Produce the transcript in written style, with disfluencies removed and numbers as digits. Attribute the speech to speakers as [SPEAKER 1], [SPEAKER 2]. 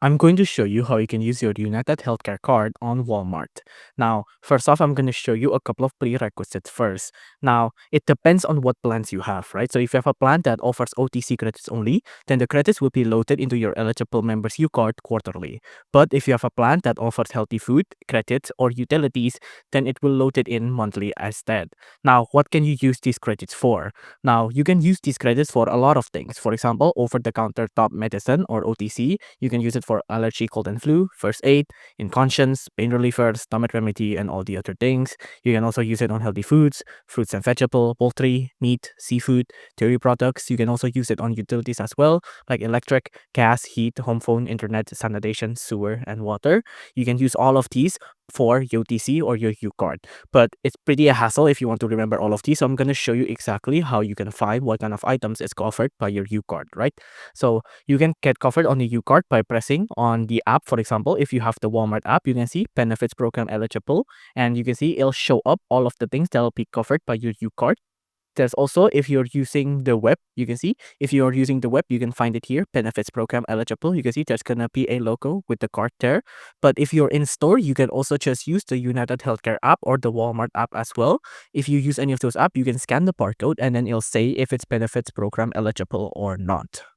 [SPEAKER 1] I'm going to show you how you can use your United Healthcare card on Walmart. Now, first off, I'm going to show you a couple of prerequisites first. Now, it depends on what plans you have, right? So if you have a plan that offers OTC credits only, then the credits will be loaded into your eligible members U card quarterly. But if you have a plan that offers healthy food, credits, or utilities, then it will load it in monthly instead. Now, what can you use these credits for? Now, you can use these credits for a lot of things. For example, over-the-counter top medicine or OTC. You can use it for allergy, cold and flu, first aid, incontinence, pain relievers, stomach remedy, and all the other things. You can also use it on healthy foods, fruits and vegetable, poultry, meat, seafood, dairy products. You can also use it on utilities as well, like electric, gas, heat, home phone, internet, sanitation, sewer, and water. You can use all of these for UTC or your U card. But it's pretty a hassle if you want to remember all of these. So I'm going to show you exactly how you can find what kind of items is covered by your U card, right? So you can get covered on the U card by pressing on the app. For example, if you have the Walmart app, you can see benefits program eligible, and you can see it'll show up all of the things that will be covered by your U card. There's also, if you're using the web, you can see if you're using the web, you can find it here, benefits program eligible. You can see there's gonna be a logo with the card there. But if you're in store, you can also just use the United Healthcare app or the Walmart app as well. If you use any of those apps, you can scan the barcode and then it'll say if it's benefits program eligible or not.